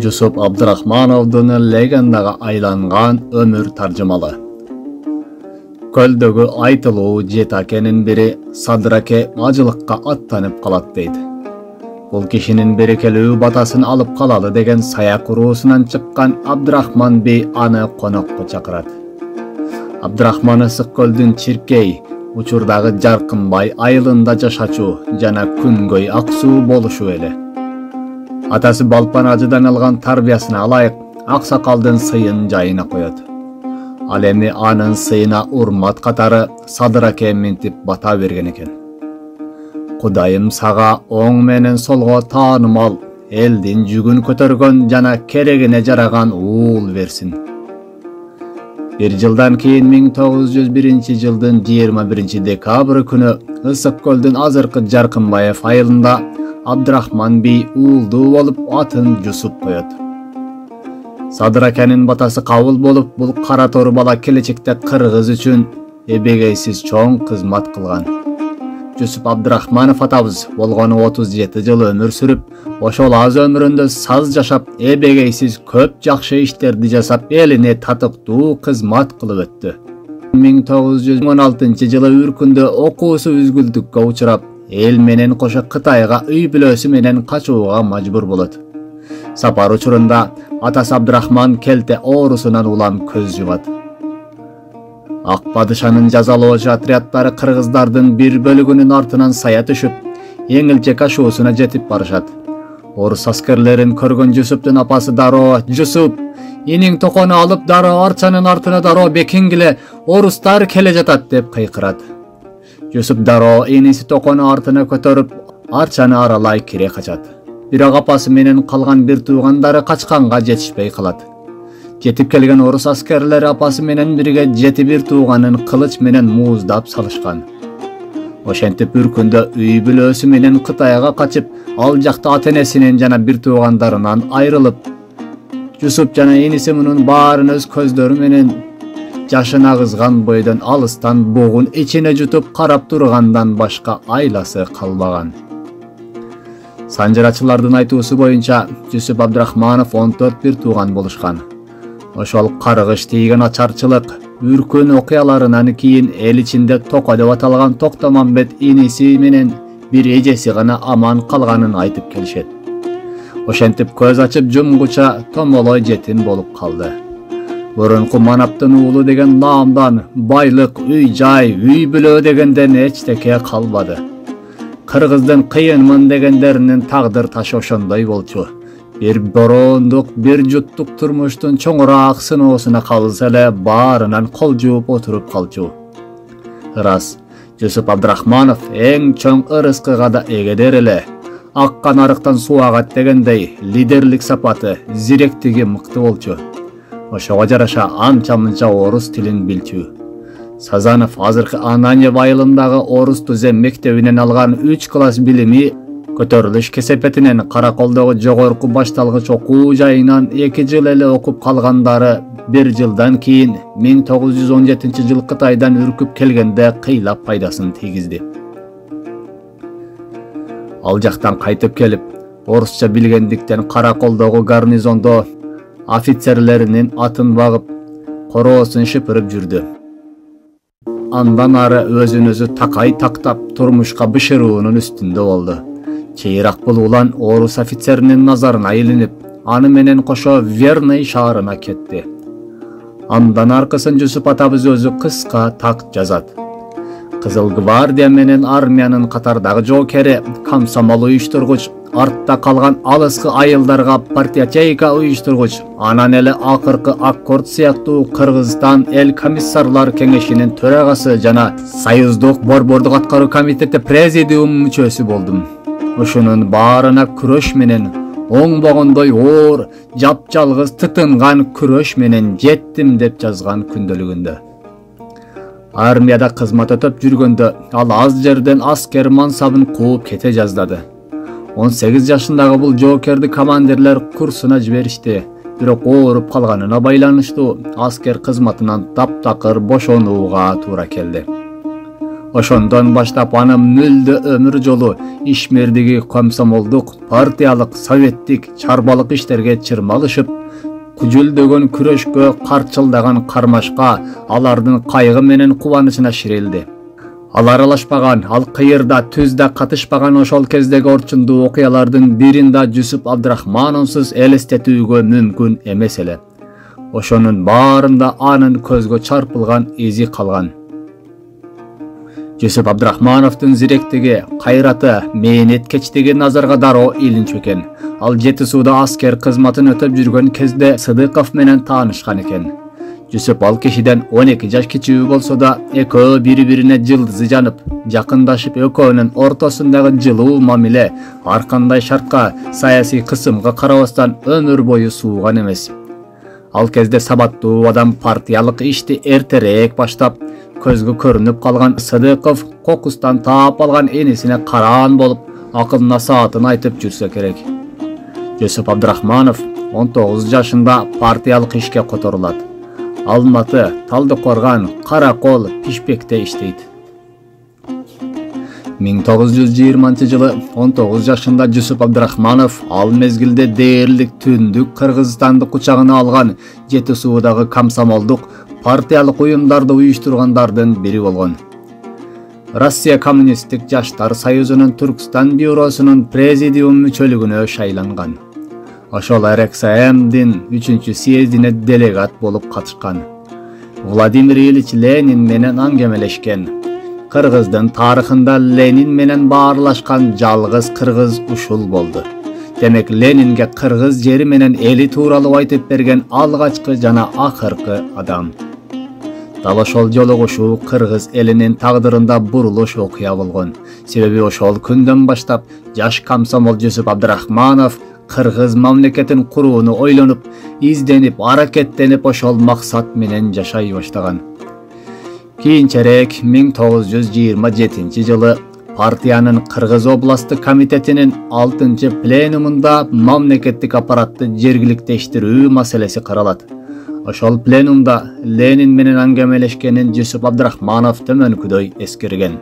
Жусуп Абдрахмановдун легендага айланган өмүр таржымалы. Көлдөгү айтылуу жетакенин бири Садыраке ажылыкка аттанып калат дейт. Бул кишинин берекелүү батасын алып калалы деген саяк уруусунан чыккан Абдрахман бей аны конокко чакырат. Абдрахман Ысык көлдүн Чиркей, учурдагы Жаркынбай айылында жашачу жана Күнгөй ак суу болушу эле. Атасы Балпан ажыдан алган тарбиясына ылайык аксакалдын сыйын жайына коет. Ал эми анын сыйына урмат катары Садыраке минтип бата берген экен. Кудайым сага оң менен солго таанымал, элдин жүгүн көтөргөн жана керегине жараган уул берсин. Bir жылдан кийин 1901-жылдын 21 күнү Ысык көлдүн азыркы Жаркынбаев айылында Абдрахман бей уулдуу болуп атын Жусуп коет. Садыракенин батасы кабыл болуп, бул кара тору бала келечекте кыргыз үчүн эбегейсиз чоң кызмат кылган. Жусуп Абдрахманов атабыз болгону 37 жыл өмүр сүрүп, ошол аз өмүрүндө саз жашап, эбегейсиз көп жакшы иштерди жасап, элине татыктуу кызмат кылып өттү. 1916 жылы үркүндө окуусу үзгүлтүккө учурап, эл менен кошо Кытайга үй бүлөсү менен качууга мажбур болот. Сапар учурунда атасы Абдрахман келте оорусунан улам көз жумат. Ак падышанын жазалоочу отряддары кыргыздардын бир бөлүгүнүн артынан сая түшүп, эңилчек ашуусуна жетип барышат. Орус аскерлерин көргөн Жусуптун апасы дароо: "Жусуп, иниң токону алып дароо арчанын артына дароо бекингиле, орустар келе жатат" деп кыйкырат. Жусуп дароо иниси токону артына көтөрүп, арчаны аралай кире качат. Бирок апасы менен калган бир туугандары качканга жетишпей калат. Жетип келген орус аскерлери апасы менен бирге 7 тууганын кылыч менен мууздап салышкан. Ошентип үркүндө үй бүлөсү менен Кытайга качып, ал жакта ата-энесинен жана бир туугандарынан айрылып, Жусуп жана иниси мунун баарын өз көздөрү менен жашын агызган бойдон алыстан бугун ичине жутуп карап тургандан башка айласы калбаган. Санжырачылардын айтуусу боюнча Жусуп Абдрахманов 14 бир тууган болушкан. Ошол каргыш тийген ачарчылык, үркүн окуяларынан кийин эл ичинде Токо деп аталган Токтомамбет иниси менен бир эжеси гана аман калганын айтып келишет. Ошентип көз ачып жумгуча томолой жетим болуп калды. Мурунку Манаптын уулу деген наамдан байлык, үй жай, үй бүлө дегенден эчтеке калбады. Кыргыздын кыйынмын дегендеринин тагдыр ташы ошондой болчу. Бир бороондук, бир жуттук турмуштун чоңураак сыноосуна калса эле баарынан кол жууп отуруп калчу. Ырас, Жусуп Абдрахманов эң чоң ырыскыга да эгедер эле. Аккан арыктан суу агат дегендей, лидерлик сапаты, зиректиги мыкты болчу. Ошого жараша анча-мынча орус тилин билчү. Сазанов азыркы Ананьев айылындагы орус түзем мектебинен алган 3 класс билими көтөрүлүш кесепетинен Караколдогу жогорку башталгыч окуу жайынан 2 жыл эле окуп калгандары 1 жылдан кийин 1917 жыл Кытайдан үркүп келгенде кыйлап пайдасын тийгизди. Ал жактан кайтып келип, орусча билгендиктен Караколдогу гарнизондо офицерлеринин атын багып, короосун шыпырып жүрдү. Андан ары өзүн өзү такай тактап турмушка бышыруунун үстүндө болду. Чейирак бул улан орус офицеринин назарына илинип, аны менен кошо Верный шаарына кетти. Андан аркысын Жусуп атабыз өзү кыска так жазат. Кызыл гвардия менен армиянын катардагы жоокери, комсомол уюштургуч, артта калган алыскы айылдарга партия-чейка уюштургуч, анан эле акыркы аккорд сыяктуу Кыргызстан эл комиссарлар кеңешинин төрагасы жана Союздук борбордук аткаруу комитети президиум мүчөсү болдум. Ушунун баарына күрөш менен, оңбогондой оор, жапжалгыз тытынган күрөш менен жеттим деп жазган күндөлүгүндө. Армияда кызмат өтөп жүргөндө ал аз жерден аскер мансабын кууп кете жаздады. 18 жашындагы бул жоокерди командирлер курсуна жиберишти. Бирок ооруп калганына байланыштуу аскер кызматынан таптакыр бошонууга туура келди. Ошондон баштап аны мүлдө өмүр жолу ишмердиги, комсомолдук, партиялык, советтик, чарбалык иштерге чырмалышып, күжүлдөгөн күрөшкө карчылдаган кармашка алардын кайгы менен кубанычына ширилди. Ал аралашпаган, ал кыйырда, түздө катышпаган ошол кездеги орчундуу окуялардын бирин да Жусуп Абдрахмановсуз элестетүүгө мүмкүн эмес эле. Ошонун баарында анын көзгө чарпылган изи калган. Жусуп Абдрахмановдун зиректиги, кайраты, мээнеткечтиги назарга дароо илинчү экен. Ал Жети сууда аскер кызматын өтөп жүргөн кезде Сыдыков менен таанышкан экен. Жусуп ал кишиден 12 жаш кичүү болсо да, экөө бири-бирине жылдызы жанып, жакындашып, экөөнүн ортосундагы жылуу мамиле ар кандай шартка, саясий кысымга карабастан өмүр бою сууган эмес. Ал кезде сабаттуу адам партиялык ишти эртерээк баштап, көзгө көрүнүп калган Сыдыков кокустан таап алган энесине караан болуп, акыл насаатын айтып жүрсө керек. Жусуп Абдрахманов 19 жашында партиялык ишке которулат. Алматы, Талдыкорган, Каракол, Пишпекте иштейт. 1920-жылы 19 жашында Жусуп Абдрахманов ал мезгилде дээрлик түндүк Кыргызстанды кучагына алган Жети суудагы комсомолдук, партиялык уюмдарды уюштургандардын бири болгон. Россия коммунисттик жаштар союзунун Түркстан бюросунун президиум мүчөлүгүнө шайланган. Ошол РКСМдин 3-чү съездине делегат болуп катышкан. Владимир Ильич Ленин менен аңгемелешкен. Кыргыздын тарыхында Ленин менен баарлашкан жалгыз кыргыз ушул болду. Демек Ленинге кыргыз жери менен эли тууралуу айтып берген алгачкы жана акыркы адам. Дал ошол жолугушуу кыргыз элинин тагдырында бурулуш окуя болгон. Себеби ошол күндөн баштап жаш комсомол Жусуп Абдрахманов кыргыз мамлекетин курууну ойлонуп, изденип, аракеттенип ошол максат менен жашай баштаган. Кийинчерээк 1927-жылы партиянын Кыргыз областтык комитетинин 6-чы пленумунда мамлекеттик аппаратты жергиликтештирүү маселеси каралат. Ошол пленумда Ленин менен аңгемелешкенин Жусуп Абдрахманов төмөнкүдөй эскерген.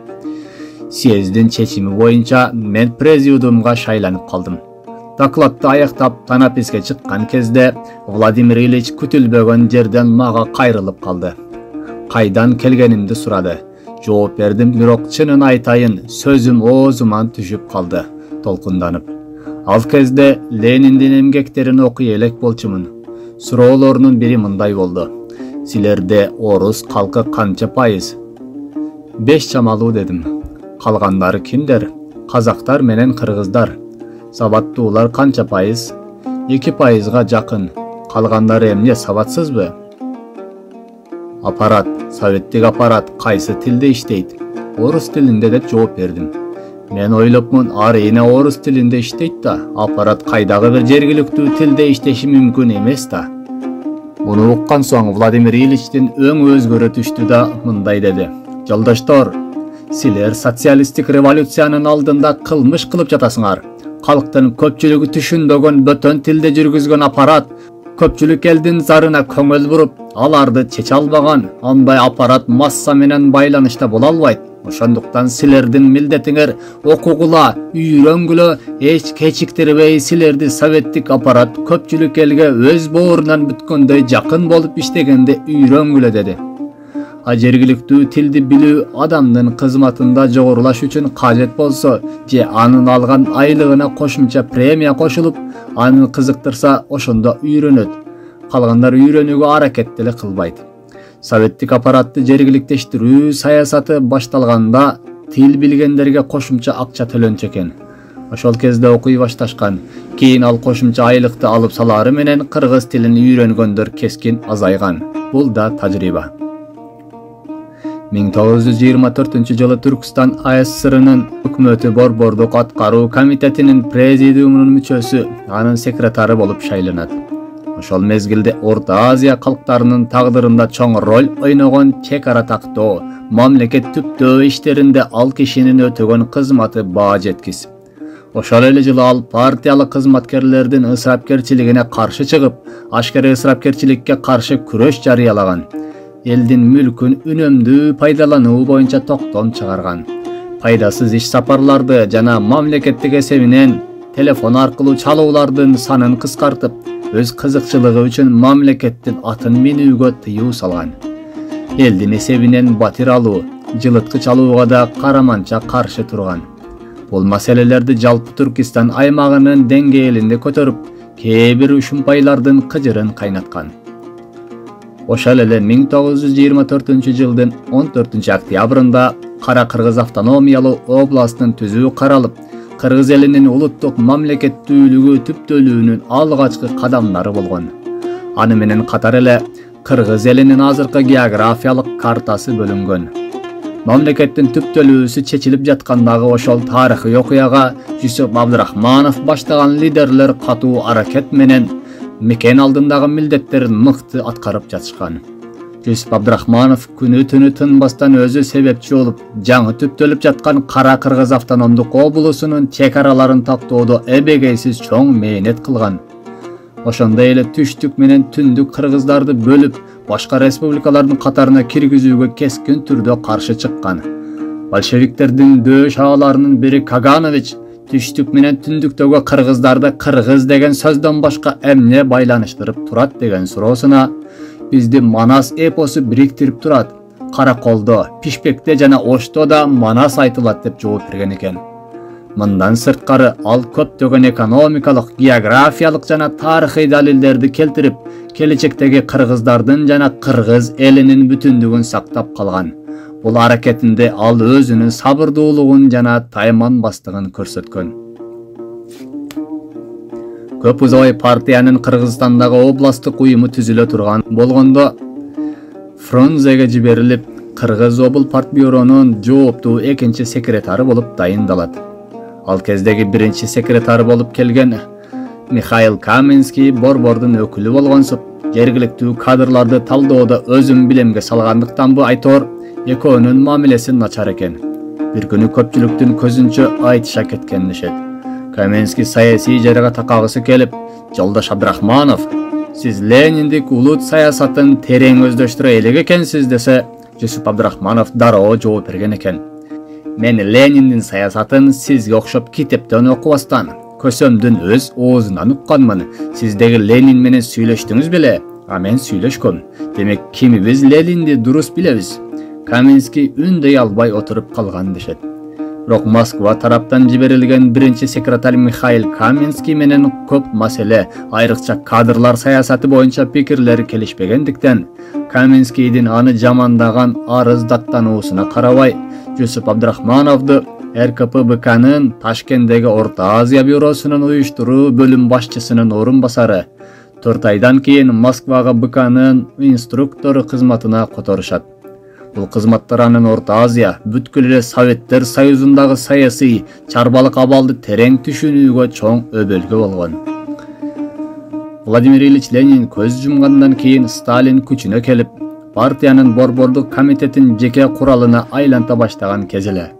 Съездин чечими боюнча мен президиумга шайланып калдым. Докладты аяктап танаписке чыккан кезде Владимир Ильич күтүлбөгөн жерден мага кайрылып калды. Кайдан келгенимди сурады. Жооп бердим, бирок чынын айтайын, сөзүм оозуман түшүп калды, толкунданып. Ал кезде Лениндин эмгектерин окуй элек болчумун. Суроолорунун бири мындай болду. Силерде орус калкы канча пайыз? 5 чамалуу дедим. Калгандары кимдер? Казактар менен кыргыздар. Сабаттуулар канча пайыз? 2%га жакын. Калгандары эмне, сабатсызбы? Аппарат, советтик аппарат кайсы тилде иштейт? Орус тилинде деп жооп бердим. Мен ойлопмун, арыйна орус тилинде иштейт да, аппарат кайдагы бир жергиликтүү тилде иштеши мүмкүн эмес да. Муну уккан соң Владимир Ильичтин өңү өзгөрө түштү да мындай деди. Жолдоштор, силер социалисттик революциянын алдында кылмыш кылып жатасыңар. Калктын көпчүлүгү түшүнбөгөн бөтөн тилде жүргүзгөн аппарат көпчүлүк элдин зарына көңүл буруп, аларды чече албаган, андай аппарат масса менен байланышта боло албайт. Ошондуктан силердин милдетиңер окугула, үйрөнгүлө, эч кечиктирбей силерди советтик аппарат көпчүлүк элге өз боорунан бүткөндөй жакын болуп иштегенде үйрөнгүлө деди. А жергиликтүү тилди билүү адамдын кызматында жогорулаш үчүн кажет болсо, же анын алган айлыгына кошумча премия кошулуп, аны кызыктырса, ошондо үйрөнөт. Калгандар үйрөнүүгө аракет деле кылбайт. Советтик аппаратты жергиликтештирүү саясаты башталганда тил билгендерге кошумча акча төлөнчү экен. Ошол кезде окуй башташкан. Кийин ал кошумча айлыкты алып салары менен кыргыз тилин үйрөнгөндөр кескин азайган. Бул да тажрыйба. 1924-жылы Түркстан АССРынын өкмөтү Борбордук аткаруу комитетинин президиумунун мүчөсү, анын секретары болуп шайланат. Ошол мезгилде Орто Азия калктарынын тагдырында чоң роль ойногон чек ара тактоо, мамлекет түптөө иштеринде ал кишинин өтөгөн кызматы баа жеткис. Ошол эле жылы ал партиялык кызматкерлердин ысырапкерчилигине каршы чыгып, ашкере ысырапкерчиликке каршы күрөш жарыялаган. элдин мүлкүн үнөмдүү пайдалануу боюнча токтом чыгарган. Пайдасыз иш сапарларды жана мамлекеттик эсебинен телефон аркылуу чалуулардын санын кыскартып, өз кызыкчылыгы үчүн мамлекеттин атын минүүгө тыюу салган. Элдин эсебинен батир алуу, жылыткыч алууга да караманча каршы турган. Бул маселелерди жалпы Түркистан аймагынын деңгээлинде көтөрүп, кээ бир ушунпайлардын кыжырын кайнаткан. Ошол эле 1924-жылдын 14 октябрында Кара Кыргыз автономиялуу областын түзүү каралып, Кыргыз элинин улуттук мамлекеттүүлүгү түптөлүүнүн алгачкы кадамдары болгон. Аны менен катар эле Кыргыз элинин азыркы географиялык картасы бөлүнгөн. Мамлекеттин түптөлүүсү чечилип жаткандагы ошол тарыхый окуяга Жүсүп Абдрахманов баштаган лидерлер катуу аракет менен мекен алдындагы милдеттерин мыкты аткарып жатышкан. Жүсүп Абдрахманов күнү түнү тынбастан өзү себепчи болуп, жаңы түптөлүп жаткан Кара Кыргыз автономдук облусунун чек араларын тактоодо эбегейсиз чоң мээнет кылган. Ошондой эле түштүк менен түндүк кыргыздарды бөлүп, башка республикалардын катарына киргизүүгө кескин түрдө каршы чыккан. Большевиктердин дөөш ааларынын бири Каганович түштүк менен түндүктөгү кыргыздарды кыргыз деген сөздөн башка эмне байланыштырып турат деген суроосуна бизди Манас эпосу бириктирип турат. Караколдо, Пишпекте жана Ошто да Манас айтылат деп жооп берген экен. Мындан сырткары ал көптөгөн экономикалык, географиялык жана тарыхый далилдерди келтирип, келечектеги кыргыздардын жана кыргыз элинин бүтүндүгүн сактап калган. Бул аракетинде ал өзүнүн сабырдуулугун жана тайманбастыгын көрсөткөн. Көп узабай партиянын Кыргызстандагы областтык уюму түзүлө турган болгондо Фрунзеге жиберилип, Кыргыз обл партбюронун жооптуу экинчи секретары болуп дайындалат. Ал кездеги биринчи секретары болуп келген Михаил Каменский борбордун өкүлү болгонсуп, жергиликтүү кадрларды талдоодо өзүн билемге салгандыктан бу айтор экөөнүн мамилеси начар экен. Бир күнү көпчүлүктүн көзүнчө айтыша кеткенишет. Каменский саясий жарга такагысы келип, жолдош Абдрахманов, сиз Лениндик улут саясатын терең өздөштүрө элек экенсиз десе, Жүсүп Абдрахманов дароо жооп берген экен. Мен Лениндин саясатын сизге окшоп китептен окубастан, көсөмдүн өз оозунан укканмын. Сиздеги Ленин менен сүйлөштүңүз беле? А мен сүйлөшкөм. Демек кимибиз Ленинди дурус билебиз. Каменский үндөй албай отуруп калган дешет. Бирок Москва тараптан жиберилген биринчи секретарь Михаил Каменский менен көп маселе, айрыкча кадрлар саясаты боюнча пикирлери келишпегендиктен, Каменскийдин аны жамандаган арыз даттануусуна карабай, Жүсүп Абдрахмановду РКПБКнын Ташкенттеги Орто Азия бюросунун уюштуруу бөлүм башчысынын орун басары 4 айдан кийин Москвага БКнын инструктору кызматына которушат. Бул кызматтар анын Орто Азия, бүткүл эле Советтер Союзундагы саясий, чарбалык абалды терең түшүнүүгө чоң өбөлгө болгон. Владимир Ильич Ленин көз жумгандан кийин Сталин күчүнө келип, партиянын борбордук комитетин жеке куралына айланта баштаган кез эле.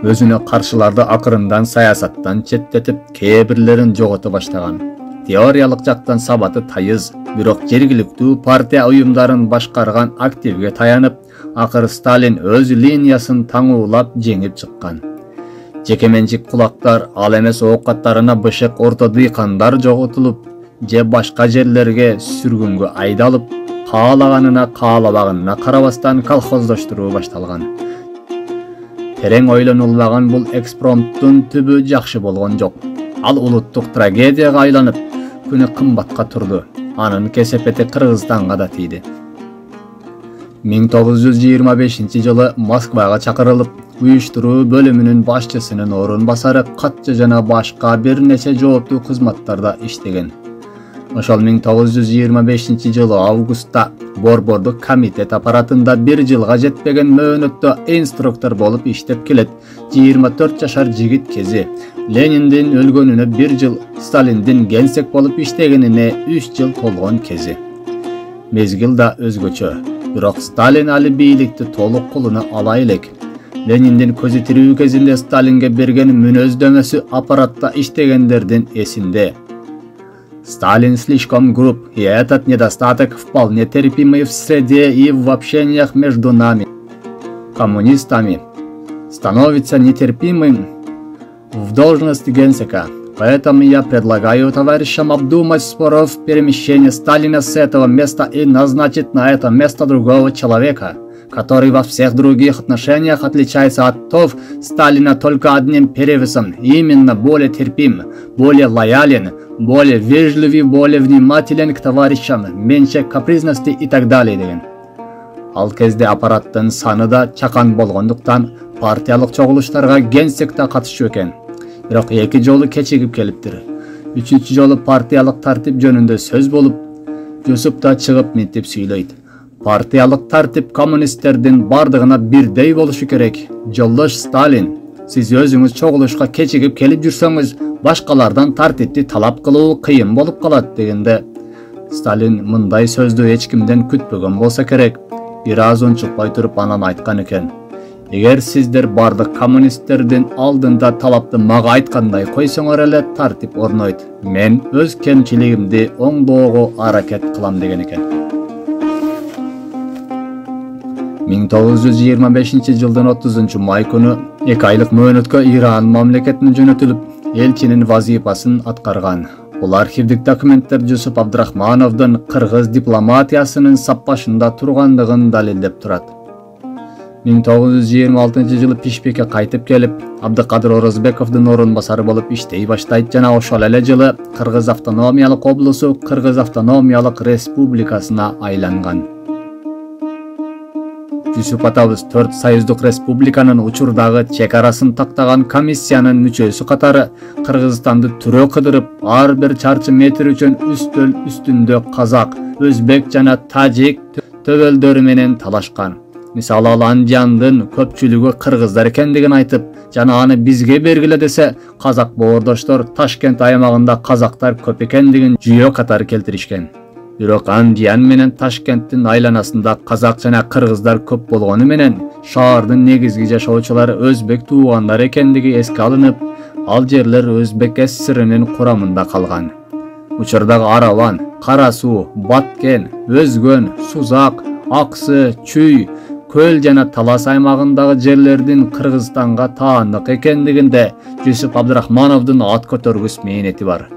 Өзүнө каршыларды акырындан саясаттан четтетип, кээ бирлерин жогото баштаган. Теориялык жактан сабаты тайыз, бирок жергиликтүү партия уюмдарын башкарган активге таянып, акыры Сталин өз линиясын таңуулап жеңип чыккан. Жекеменчик кулактар, ал эмес оокаттарына бышык орто дыйкандар жоготулуп, же башка жерлерге сүргүнгө айдалып, каалаганына каалабагына карабастан колхоздоштуруу башталган. Терең ойлонулбаган бул экспромттун түбү жакшы болгон жок. Ал улуттук трагедияга айланып, күнү кымбатка турду. Анын кесепети Кыргызстанга да тийди. 1925-жылы Москвага чакырылып, уюштуруу бөлүмүнүн башчысынын орун басары катчы жана башка бир нече жооптуу кызматтарда иштеген. Ошол 1925-жылы августта борбордук комитет аппаратында 1 жылга жетпеген мөөнөттө инструктор болуп иштеп келет. 24 жашар жигит кези. Лениндин өлгөнүнө 1 жыл, Сталиндин генсек болуп иштегенине 3 жыл толгон кези. Мезгил да өзгөчө. Бирок Сталин али бийликти толук колуна ала элек. Лениндин көзү тирүү кезинде Сталинге берген мүнөздөмөсү аппаратта иштегендердин эсинде. Сталин слишком груб, и этот недостаток вполне терпимый в среде и в общениях между нами, коммунистами, становится нетерпимым в должности генсека. Поэтому я предлагаю товарищам обдумать споров перемещения Сталина с этого места и назначить на это место другого человека, который во всех других отношениях отличается от Сталина только одним перевесом, именно более терпим, более лоялен, более вежливый, более внимателен к товарищам, меньше капризности и так далее деген. Ал кезде аппараттын саны да чакан болгондуктан партиялык чогулуштарга генсек да катышчу экен. Бирок эки жолу кечигип келиптир. Үчүнчү жолу партиялык тартип жөнүндө сөз болуп, Жусуп да чыгып мынтип сүйлөйт. Партиялык тартип коммунисттердин бардыгына бирдей болушу керек. Жолдош Сталин, сиз өзүңүз чогулушка кечигип келип жүрсөңүз, башкалардан тартипти талап кылуу кыйын болуп калат дегенде, Сталин мындай сөздү эч кимден күтпөгөн болсо керек. Бир аз унчукпай туруп анан айткан экен. Эгер сиздер бардык коммунисттердин алдында талапты мага айткандай койсоңор эле тартип орнойт. Мен өз кемчилигимди оңдоого аракет кылам деген экен. 1925-жылдын 30-май күнү 2 айлык мөөнөткө Иран мамлекетине жөнөтүлүп, элчинин вазифасын аткарган. Бул архивдик документтер Жусуп Абдрахмановдун кыргыз дипломатиясынын саппашында тургандыгын далилдеп турат. 1926-жылы Пишпекке кайтып келип, Абдыкадыр Орозбековдун орун басары болуп иштей баштайт жана ошол эле жылы Кыргыз автономиялык облусу Кыргыз автономиялык республикасына айланган. Жусуп атабыз 4 союздук республиканын учурдагы чек арасын тактаган комиссиянын мүчөсү катары Кыргызстанды түрө кыдырып, ар бир чарчы метр үчүн үстөл үстүндө казак, өзбек жана тажик төбөлдөрү менен талашкан. Мисалы Андияндын көпчүлүгү кыргыздар экендигин айтып, жана аны бизге бергиле десе, казак боордоштор Ташкент аймагында казактар көп экендигин жүйө катары келтиришкен. Бирок Андиян менен Ташкенттин айланасында казак жана кыргыздар көп болгону менен, шаардын негизги жашоочулары өзбек туугандар экендиги эске алынып, ал жерлер Өзбек ССРинин курамында калган. Учурдагы Араван, Кара суу, Баткен, Өзгөн, Сузак, Аксы, Чүй, Көл жана Талас аймагындагы жерлердин Кыргызстанга таандык экендигинде Жусуп Абдрахмановдун ат көтөргүс мээнети бар.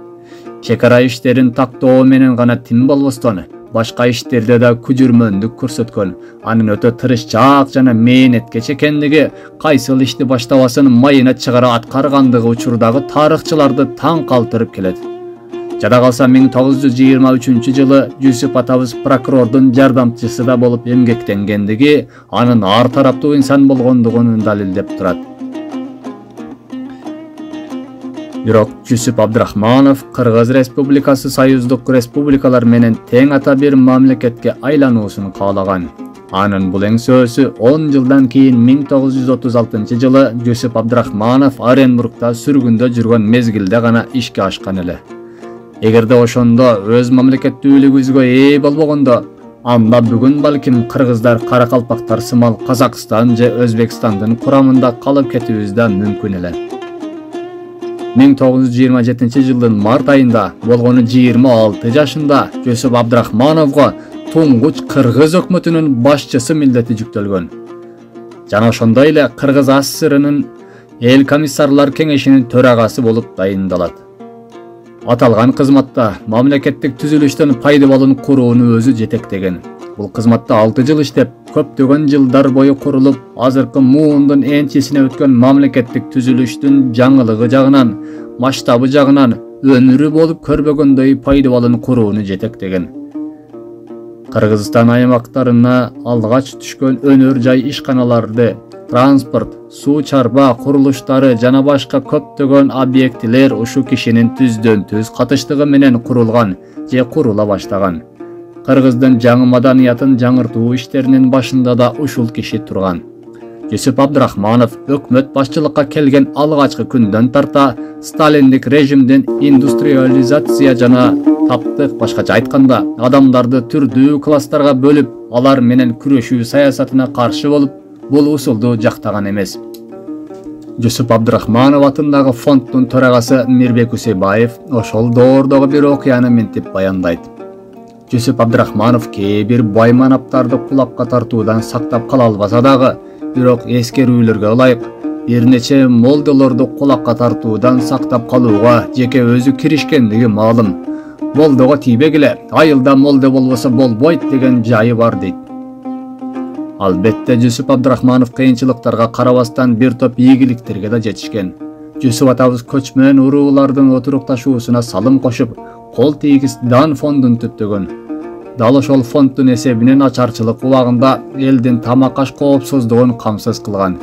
Чек ара иштерин тактоо менен гана тим болбостон, башка иштерде да күжүрмөндүк көрсөткөн, анын өтө тырышчаак жана мээнеткеч экендиги, кайсыл ишти баштабасын майына чыгара аткаргандыгы учурдагы тарыхчыларды таң калтырып келет. Жада калса 1923-жылы Жусуп атабыз прокурордун жардамчысы да болуп эмгектенгендиги, анын ар тараптуу инсан болгондугун далилдеп турат. Бирок Жусуп Абдрахманов Кыргыз Республикасы союздук республикалар менен тең ата бир мамлекетке айлануусун каалаган. Анын бул эңсөөсү 10 жылдан кийин 1936-жылы Жусуп Абдрахманов Оренбургда сүргүндө жүргөн мезгилде гана ишке ашкан эле. Эгерде ошондо өз мамлекеттүүлүгүбүзгө ээ болбогондо, анда бүгүн балким кыргыздар, каракалпактар сымал Казакстан же Өзбекстандын курамында калып кетүүбүз да мүмкүн эле. 1927-жылдын март айында болгону 26 жашында Жусуп Абдрахмановго туңгуч кыргыз өкмөтүнүн башчысы милдети жүктөлгөн. Жана ошондой эле Кыргыз ССРинин эл комиссарлар кеңешинин төрагасы болуп дайындалат. Аталган кызматта мамлекеттик түзүлүштөн пайдалануу курууну өзү жетектеген. Бул кызматта 6 жыл иштеп, көптөгөн жылдар бою курулуп, азыркы муундун энчисине өткөн мамлекеттик түзүлүштүн жаңылыгы жагынан, масштабы жагынан өнүрү болуп көрбөгөндөй пайдалануу курууну жетектеген. Кыргызстан аймактарына алгач түшкөн өнөр жай ишканаларды, транспорт, суу чарба курулуштары жана башка көптөгөн объектилер ушу кишинин түздөн-түз катыштыгы менен курулган же курула баштаган. Кыргыздын жаңы маданиятын жаңыртуу иштеринин башында да ушул киши турган. Жусуп Абдрахманов өкмөт башчылыкка келген алгачкы күндөн тарта сталиндик режимдин индустриализация жана таптык, башкача айтканда, адамдарды түрдүү класстарга бөлүп, алар менен күрөшүү саясатына каршы болуп, бул усулду жактаган эмес. Жусуп Абдрахманов атындагы фонддун төрагасы Мирбек Усейбаев ошол доордогу бир окуяны мынтип баяндайт. Жусуп Абдрахманов кээ бир байманаптарды кулакка тартуудан сактап кала албаса дагы, бирок эскерүүлөргө ылайык бир нече молдолорду кулакка тартуудан сактап калууга жеке өзү киришкендиги маалым. Молдого тийбегиле, айылда молдо болбосо болбойт деген жайы бар дейт. Албетте Жусуп Абдрахманов кыйынчылыктарга карабастан бир топ ийгиликтерге да жетишкен. Жусуп атабыз көчмөн уруулардын отурукташуусуна салым кошуп, кол тийгиз дан фондун түптөгөн. Дал ошол фонддун эсебинен ачарчылык убагында элдин тамак-аш коопсуздугун камсыз кылган.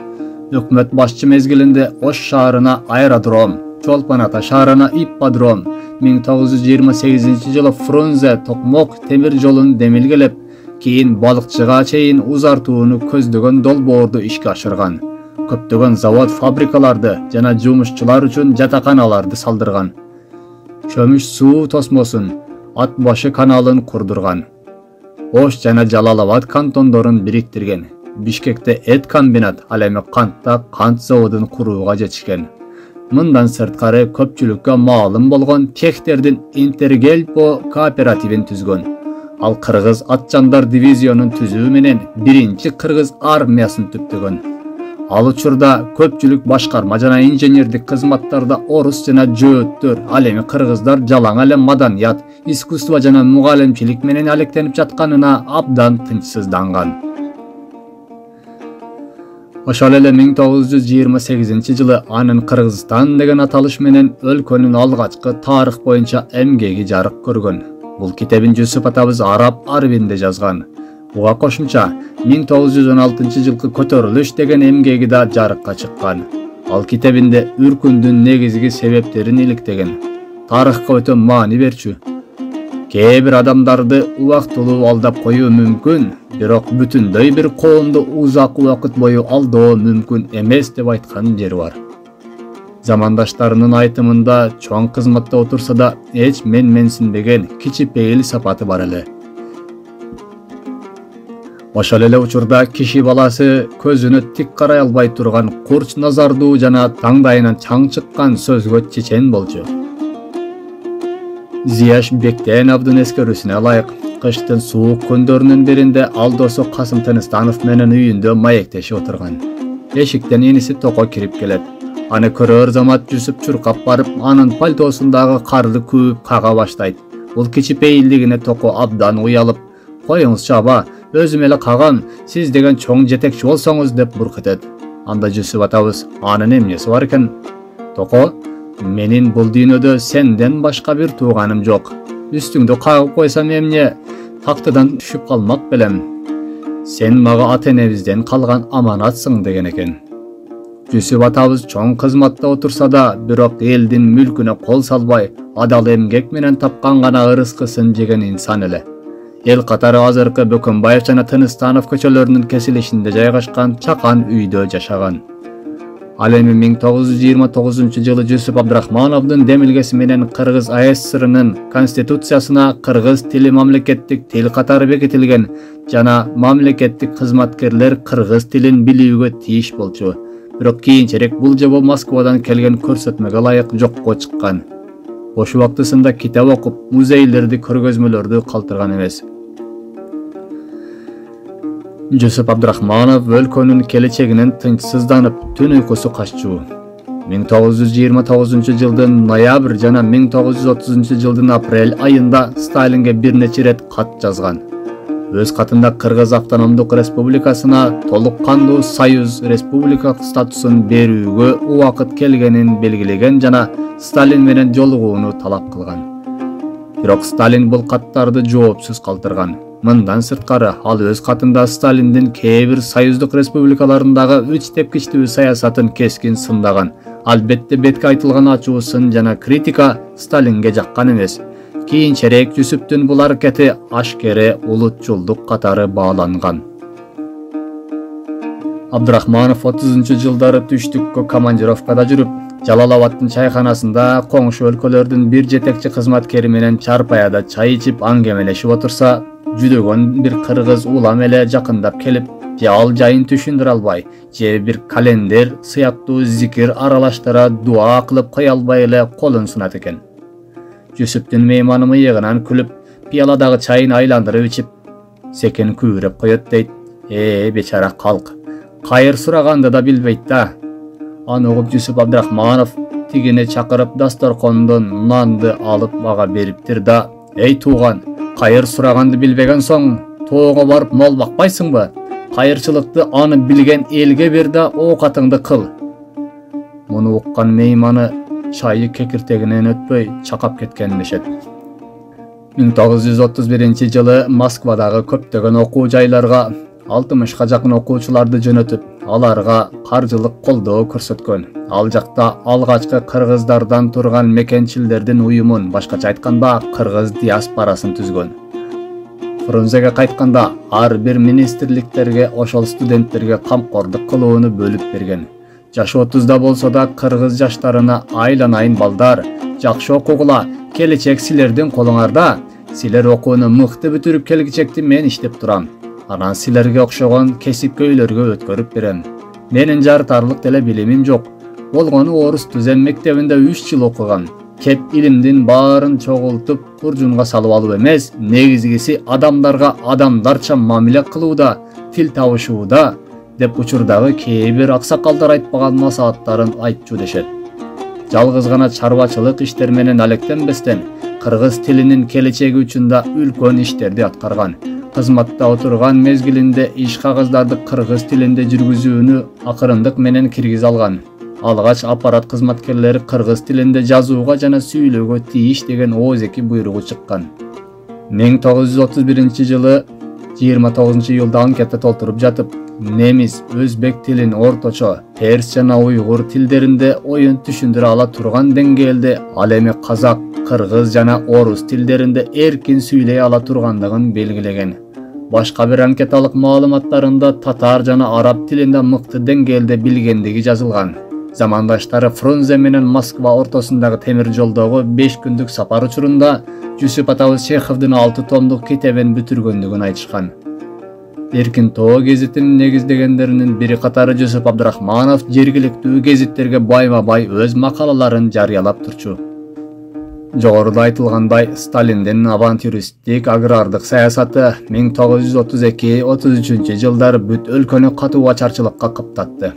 Өкмөт башчы мезгилинде Ош шаарына аэродром, Чолпон Ата шаарына ипподром, 1928-жылы Фрунзе Токмок темир жолун демилгелеп, кийин балыкчыга чейин узартууну көздөгөн долбоорду ишке ашырган. Көптөгөн завод, фабрикаларды жана жумушчулар үчүн жатаканаларды салдырган. Чөмүш суу тосмосун, Ат башы каналын курдурган. Ош жана Жалал-Абад кантондорун бириктирген. Бишкекте эт комбинат, ал эми кантта кант заводун курууга жетишкен. Мындан сырткары көпчүлүккө маалым болгон Техтердин Интергелпо кооперативин түзгөн. Ал Кыргыз атчандар дивизионун түзүү менен биринчи Кыргыз армиясын түптөгөн. Ал учурда көпчүлүк башкарма жана инженердик кызматтарда орус жана жөөттөр, ал эми кыргыздар жалаң эле маданият, искусство жана мугалимчилик менен алектенип жатканына абдан тынчсызданган. Ошол эле 1928-жылы анын Кыргызстан деген аталыш менен өлкөнүн алгачкы тарых боюнча эмгеги жарык көргөн. Бул китебин Жусуп атабыз араб арбинде жазган. Буга кошумча 1916-жылкы көтөрүлүш деген эмгеги да жарыкка чыккан. Ал китебинде үркүндүн негизги себептерин иликтеген. Тарыхка өтө маани берчү. Кээ бир адамдарды убактылуу алдап коюу мүмкүн, бирок бүтүндөй бир коомду узак убакыт бою алдоо мүмкүн эмес деп айткан жери бар. Замандаштарынын айтымында чоң кызматта отурса да эч менсинбеген кичипейил сапаты бар эле. Ошол эле учурда киши баласы көзүнө тик карай албай турган курч назардуу жана таңдайынан чаң чыккан сөзгө чечен болчу. Зияш Бектеновдун эскерүүсүнө ылайык, кыштын суук күндөрүнүн биринде ал досу Касым Тыныстанов менен үйүндө маектешип отурган. Эшиктен иниси Токо кирип келет. Аны көрөр замат Жусуп чуркап барып, анын пальтосундагы карды күүп кага баштайт. Бул кичипейилдигине Токо абдан уялып, "Коюңузчу аба, өзүм эле кагам, сиз деген чоң жетекчи болсоңуз" деп буркутат. Анда Жусуп атабыз: "Анын эмнеси бар экен?" Токо: "Менин бул дүйнөдө сенден башка бир тууганым жок. Үстүңдү кагып койсам эмне, тактыдан түшүп калмак белем. Сен мага ата-энебизден калган аманатсың" деген экен. Жусуп атабыз чоң кызматта отурса да, бирок элдин мүлкүнө кол салбай, адал эмгек менен тапкан гана ырыскысын жеген инсан эле. Эл катары азыркы Бөкөнбаев жана Тыныстанов көчөлөрүнүн кесилишинде жайгашкан чакан үйдө жашаган. Ал эми 1929-жылы Жусуп Абдрахмановдун демилгеси менен Кыргыз АССРынын конституциясына кыргыз тили мамлекеттик тил катары бекитилген жана мамлекеттик кызматкерлер кыргыз тилин билүүгө тийиш болчу. Бирок кийинчерээк бул жобо Москвадан келген көрсөтмөгө ылайык жокко чыккан. Бош убактысында китеп окуп, музейлерди, көргөзмөлөрдү калтырган эмес. Жусуп Абдрахманов өлкөнүн келечегинен тынчсызданып, түн уйкусу каччу. 1929-жылдын ноябрь жана 1930-жылдын апрель айында Сталинге бир нече рет кат жазган. Өз катында Кыргыз Автономдук Республикасына толук кандуу союз республика статусун берүүгө убакыт келгенин белгилеген жана Сталин менен жолугууну талап кылган. Бирок Сталин бул каттарды жоопсуз калтырган. Мындан сырткары, ал өз катында Сталиндин кээ бир союздук республикаларындагы үч тепкичтүү саясатын кескин сындаган. Албетте бетке айтылган ачуу сын жана критика Сталинге жаккан эмес. Кийинчерээк Жусуптун бул аракети ашкере улутчулдук катары бааланган. Абдрахманов 30-жылдары түштүккө командировкада жүрүп, Жалал-Абадтын чайканасында коңшу өлкөлөрдүн бир жетекчи кызматкери менен чарпаяда чай ичип аңгемелешип отурса, жүдөгөн bir кыргыз улам эле жакындап келип, же ал жайын түшүндүрө албай, же bir kalender сыяктуу зикир аралаштыра дуа кылып кое албай эле колун сунат экен. Жүсүптүн мейманы мыйыгынан күлүп, пияладагы чайын айландырып ичип, секен күйрөп коет дейт. Бечара калк. Кайыр сураганды да билбейт да. Аны угуп Жүсүп Абдрахманов тигини чакырып дасторкондон нанды алып ага бериптир да, тууган, кайыр сураганды билбеген соң, тоого барып мол бакпайсыңбы? Кайырчылыкты аны билген элге бер да оокатыңды кыл. Муну уккан мейманы чайы кекиртегинен өтпөй чакап кеткен дешет. 1931-жылы Москвадагы көптөгөн окуу жайларга 60-га жакын окуучуларды жөнөтүп, аларга каржылык колдоо көрсөткөн. Ал жакта алгачкы кыргыздардан турган мекенчилдердин уюмун, башкача айтканда, кыргыз диаспорасын түзгөн. Фрунзеге кайтканда ар бир министрликтерге ошол студенттерге камкордук кылууну бөлүп берген. Жашы 30-да болсо да кыргыз жаштарына айланайын балдар, жакшы окугула, келечек силердин колуңарда, силер окууну мыкты бүтүрүп келгичекти мен иштеп турам. Анан силерге окшогон кесипкөйлөргө өткөрүп берем. Менин жартарлык деле билимим жок. Болгону орус түзем мектебинде 3 жыл окугам. Кеп илимдин баарын чогултуп, куржунга салып алуу эмес, негизгиси адамдарга адамдарча мамиле кылууда, тил табышууда, деп учурдагы кээ бир аксакалдар айтпаган насааттарын айтчу дешет. Жалгыз гана чарбачылык иштер менен алектенбестен, кыргыз тилинин келечеги үчүн да үлкөн иштерди аткарган. Кызматта отурган мезгилинде иш кагаздарды кыргыз тилинде жүргүзүүнү акырындык менен киргизе алган. Алгач аппарат кызматкерлери кыргыз тилинде жазууга жана сүйлөөгө тийиш деген ооз-эки буйругу чыккан. 1931-жылы 29-июлда анкета толтуруп жатып, немис, өзбек тилин орточо, перс жана уйгур тилдеринде оюн түшүндүрө ала турган деңгээлде, ал эми казак, кыргыз жана орус тилдеринде эркин сүйлөй ала тургандыгын белгилеген. Башка бир анкеталык маалыматтарында татар жана араб тилинде мыкты деңгээлде билгендиги жазылган. Замандаштары Фрунзе менен Москва ортосундагы темир жолдогу 5 күндүк сапар учурунда Жүсүп атабыз Чеховдун 6 томдук китебин бүтүргөндүгүн айтышкан. Эркин Тоо гезитинин негиздегендеринин бири катары Жүсүп Абдрахманов жергиликтүү гезиттерге байма-бай өз макалаларын жарыялап турчу. Жогоруда айтылгандай, Сталиндин авантюристтик агрардык саясаты 1932-33 жылдары бүт өлкөнү катуу ачарчылыкка кыптатты.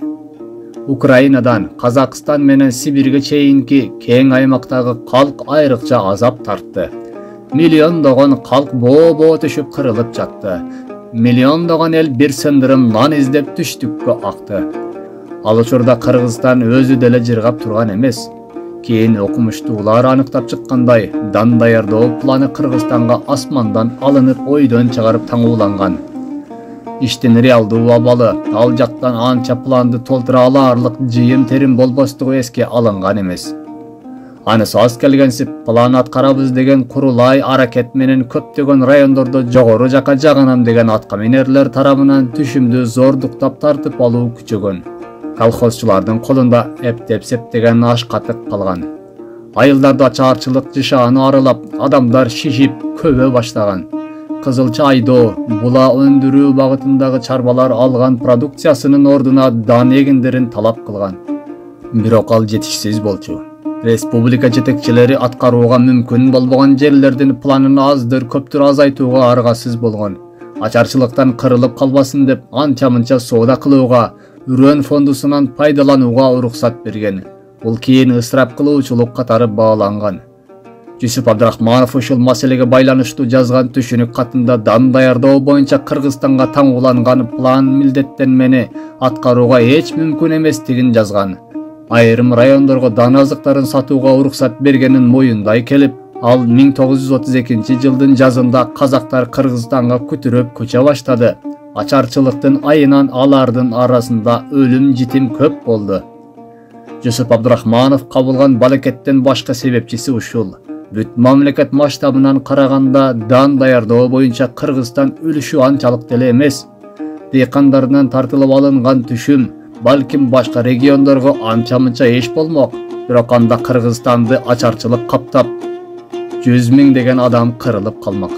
Украинадан Казакстан менен Сибирге чейинки кең аймактагы калк айрыкча азап тартты. Миллиондогон калк боо-боо түшүп кырылып жатты. Миллиондогон эл бир сындырым нан издеп түштүккө акты. Ал учурда Кыргызстан өзү деле жыргап турган эмес. Кийин окумуштуулар аныктап чыккандай, дан даярдоо планы Кыргызстанга асмандан алынып, ойдон чыгарып таңууланган. Иштин реалдуу абалы, ал жактан анча планды толтура алаарлык жыйым терим болбостугу эске алынган эмес. Анысы аз келгенсип, план аткарабыз деген курулай аракет менен көптөгөн райондордо жогору жака жаганам деген атка минерлер тарабынан түшүмдү зордуктап тартып алуу күчөгөн. Колхозчулардын колунда эптеп септеген аш катык калган. Айылдарда ачарчылык жышааны аралап, адамдар шишип көбө баштаган. Кызылча айдоо, була өндүрүү багытындагы чарбалар алган продукциясынын ордуна дан эгиндерин талап кылган. Бирок ал жетишсиз болчу. Республика жетекчилери аткарууга мүмкүн болбогон жерлердин планын аздыр көптүр азайтууга аргасыз болгон. Ачарчылыктан кырылып калбасын деп анча-мынча соода кылууга, үрөн фондусунан пайдаланууга уруксат берген. Бул кийин ысырап кылуучулук катары бааланган. Жүсүп Абдрахманов ушул маселеге байланыштуу жазган түшүнүк катында дан даярдоо боюнча Кыргызстанга таңууланган план милдеттенмени аткарууга эч мүмкүн эместигин жазган. Айрым райондорго дан азыктарын сатууга уруксат бергенин моюндай келип, ал 1932-жылдын жазында казактар Кыргызстанга күтүрөп көчө баштады. Ачарчылыктын айынан алардын арасында өлүм житим көп болду. Жүсүп Абдрахманов кабылган балекеттен башка себепчиси ушул. Бүт мамлекет масштабынан караганда дан даярдоо боюнча Кыргызстан үлүшү анчалык деле эмес. Дыйкандарынан тартылып алынган түшүм балким башка региондорго анча-мынча эш болмок. Бирок анда Кыргызстанды ачарчылык каптап, 100 миңдеген адам кырылып калмак.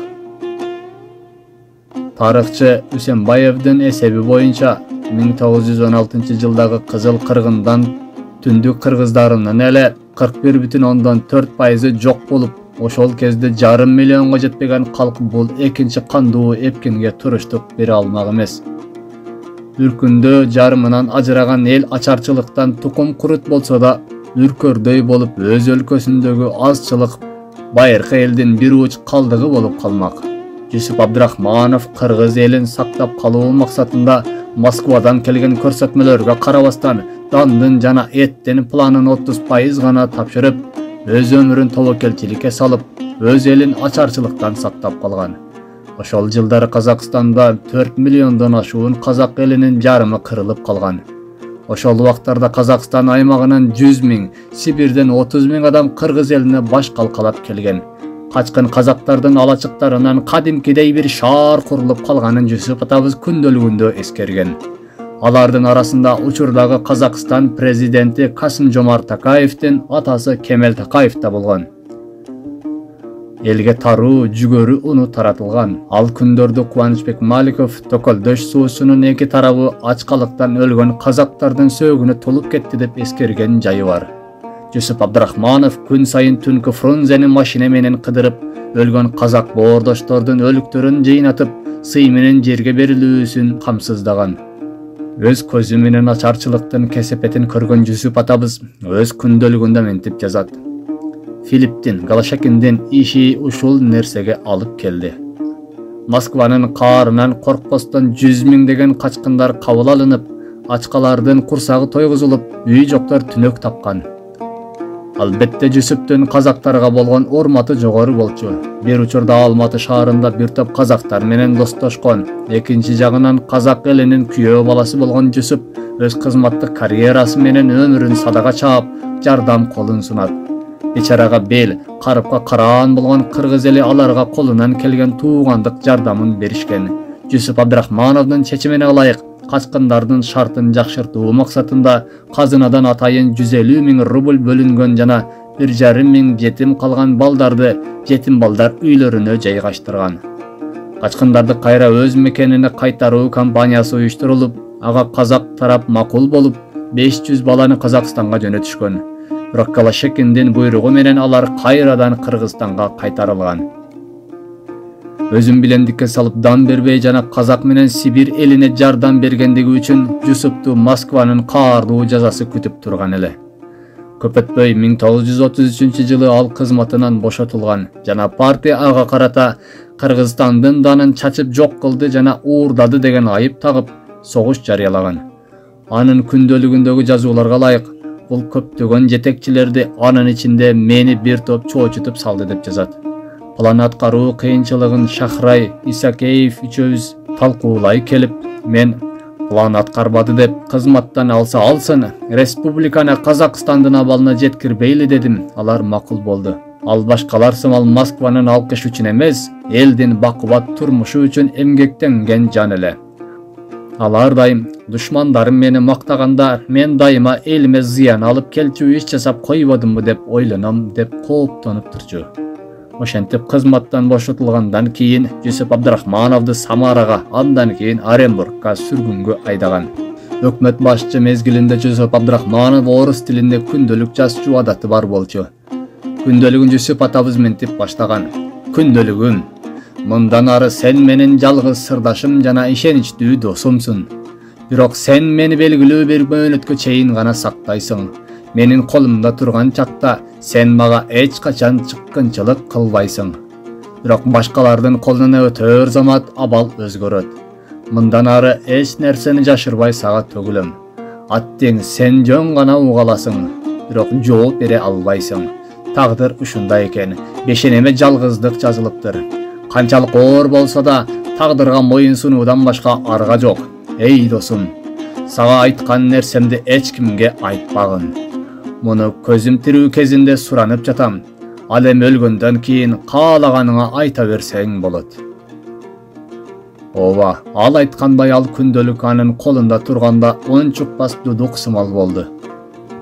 Тарыхчы Үсенбаевдин эсеби боюнча 1916-жылдагы Кызыл кыргындан түндүк кыргыздарынын эле 41,4% жок болуп, ошол кезде 5,5 миллионго жетпеген калк бул экинчи кандуу эпкинге туруштук бере алмак эмес. Үркүндө жарымынан ажыраган эл ачарчылыктан тукум курут болсо да, үркөрдөй болуп өз өлкөсүндөгү азчылык байыркы элдин бир уч калдыгы болуп калмак. Жүсүп Абдрахманов кыргыз элин сактап калуу максатында Москвадан келген көрсөтмөлөргө карабастан дандын жана эттин планын 30% гана тапшырып, өз өмүрүн тобокелчиликке салып, өз элин ачарчылыктан сактап калган. Ошол жылдары Казакстанда 4 миллиондон ашуун казак элинин жарымы кырылып калган. Ошол убактарда Казакстан аймагынан 100 000, Сибирден 30 000 адам кыргыз элине баш калкалап келген. Качкын казактардын алачыктарынан кадимкидей бир шаар курулуп калганын Жүсүп атабыз күндөлүгүндө эскерген. Алардын арасында учурдагы Казакстан президенти Касым-Жомарт Такаевдин атасы Кемел Такаев да болгон. Элге таруу, жүгөрү уну таратылган. Ал күндөрдө Кубанычбек Маликов Токолдөш суусунун эки тарабы ачкалыктан өлгөн казактардын сөөгүнө толуп кетти деп эскерген жайы бар. Жүсүп Абдрахманов күн сайын түнкү Фрунзени машина менен кыдырып, өлгөн казак боордоштордун өлүктөрүн жыйнатып, сый менен жерге берилүүсүн камсыздаган. Өз көзү менен ачарчылыктын кесепетин көргөн Жүсүп атабыз өз күндөлүгүндө мынтип жазат. Филипптин, Галашекиндин иши ушул нерсеге алып келди. Москванын каарынан коркпостон 100 000 деген качкындар кабыл алынып, ачкалардын курсагы тойгузулуп, үй жоктор түнөк тапкан. Албетте Жүсүптүн казактарга болгон урматы жогору болчу. Бир учурда Алматы шаарында бир топ казактар менен достошкон. Экинчи жагынан казак элинин күйөө баласы болгон Жүсүп өз кызматтык карьерасы менен өмүрүн садага чаап, жардам колун сунат. Бечарага бел, карыпка караан болгон кыргыз эли аларга колунан келген туугандык жардамын беришкен. Жүсүп Абдрахмановдун чечимине ылайык качкындардын шартын жакшыртуу максатында казынадан атайын 150 000 рубль бөлүнгөн жана 1,5 миң жетим калган балдарды жетим балдар үйлөрүнө жайгаштырган. Качкындарды кайра өз мекенине кайтаруу кампаниясы уюштурулуп, ага казак тарап макул болуп, 500 баланы Казакстанга жөнөтүшкөн. Бирок Галашекиндин буйругу менен алар кайрадан Кыргызстанга кайтарылган. Өзүн билендикке салып дан бербей жана казак менен Сибир элине жардам бергендиги үчүн Жүсүптү Москванын каардуу жазасы күтүп турган эле. Көп өтпөй 1933-жылы ал кызматынан бошотулган жана партия ага карата Кыргызстандын данын чачып жок кылды жана уурдады деген айып тагып, согуш жарыялаган. Анын күндөлүгүндөгү жазууларга ылайык, бул көптөгөн жетекчилерди, анын ичинде мени бир топ чоочутуп салды деп жазат. План аткаруу кыйынчылыгын Шахрай Исакеев үчөөбүз талкуулай келип, мен план аткарбады деп кызматтан алса алсын, республиканы Казакстандын абалына жеткирбейли дедим. Алар макул болду. Ал башкалар сымал Москванын алкыш үчүн эмес, элдин бакубат турмушу үчүн эмгектенген жан эле. Алар дайым душмандарым мени мактаганда, мен дайыма элиме зыян алып келчү иш жасап койбодумбу деп ойлоном деп кооптонуп турчу. Ошентип кызматтан бошотулгандан кийин Жүсүп Абдрахмановду Самарага, андан кийин Оренбургга сүргүнгө айдаган. Өкмөт башчы мезгилинде Жүсүп Абдрахманов орус тилинде күндөлүк жазчу адаты бар болчу. Күндөлүгүн Жүсүп атабыз мынтип баштаган. Күндөлүгүм: мындан ары сен менин жалгыз сырдашым жана ишеничтүү досумсуң. Бирок сен мени белгилүү бир мөөнөткө чейин гана сактайсың. Менин колумда турган чакта сен мага эч качан чыккынчылык кылбайсың. Бирок башкалардын колуна өтөр замат абал өзгөрөт. Мындан ары эч нерсени жашырбай сага төгүлөм. Аттең сен жөн гана угаласың, бирок жооп бере албайсың. Тагдыр ушундай экен, бешенеме жалгыздык жазылыптыр. Канчалык оор болсо да, тагдырга моюн сунуудан башка арга жок. Эй досум, сага айткан нерсемди эч кимге айтпагын. Муну көзүм тирүү кезинде суранып жатам. Ал эми өлгөндөн кийин каалаганыңа айта берсең болот. Ооба, ал айткандай ал күндөлүк анын колунда турганда ончукпас дудук сымал болду.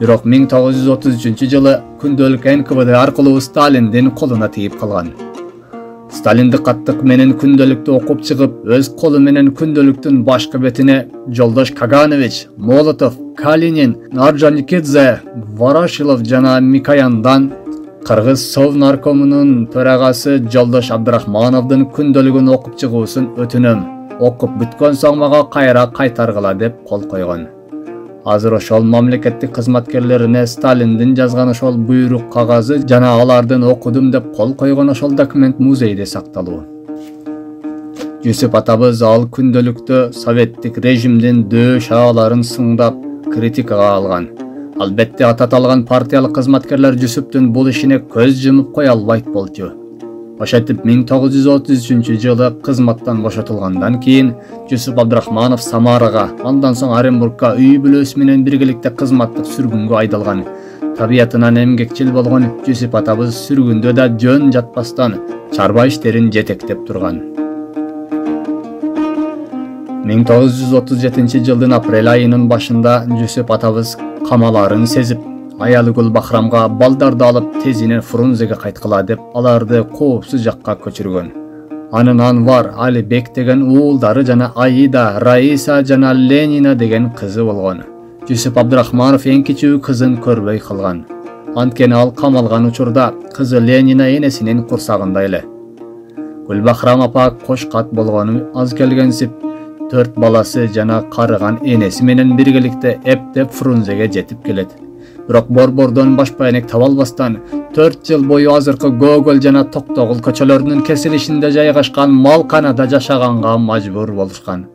Бирок 1933-жылы күндөлүк НКВД аркылуу Сталиндин колуна тийип калган. Сталинди каттык менен күндөлүктү окуп чыгып, өз колу менен күндөлүктүн башкы бетине Жолдош Каганович, Молотов, Калинин, Орджоникидзе, Ворошилов жана Микояндан, Кыргыз Совнаркомунун төрагасы Жолдош Абдрахмановдун күндөлүгүн окуп чыгуусун өтүнөм. Окуп бүткөн соң мага кайра кайтаргыла деп кол койгон. Азыр ошол мамлекеттик кызматкерлерине Сталиндин жазган ошол буйрук кагазы жана алардын окудум деп кол койгон ошол документ музейде сакталуу. Жүсүп атабыз ал күндөлүктө советтик режимдин дөө шааларын сыңдап критикага алган. Албетте аталган партиялык кызматкерлер Жүсүптүн бул ишине көз жумуп кое албайт болчу. Ошентип 1933-жылы кызматтан бошотулгандан кийин Жүсүп Абдрахманов Самарага, андан соң Оренбургка үй бүлөсү менен биргеликте кызматтык сүргүнгө айдалган. Табиятынан эмгекчил болгон Жүсүп атабыз сүргүндө да жөн жатпастан чарба иштерин жетектеп турган. 1937-жылдын апрель айынын башында Жүсүп атабыз камаларын сезип, аялы Гүлбахрамга балдарды алып тезинен Фрунзеге кайткыла деп аларды коопсуз жакка көчүргөн. Анын Анвар, Алибек деген уулдары жана Аида, Раиса жана Ленина деген кызы болгон. Жүсүп Абдрахманов эң кичүү кызын көрбөй калган. Анткени ал камалган учурда кызы Ленина энесинин курсагында эле. Гүлбахрам апа кош кат болгону аз келгенсип, 4 баласы жана карыган энеси менен биргеликте эптеп Фрунзеге жетип келет. Бирок борбордон баш байнек таба албастан 4 жыл бою азыркы Гоголь жана Токтогул көчөлөрүнүн кесилишинде жайгашкан малканада жашаганга мажбур болушкан.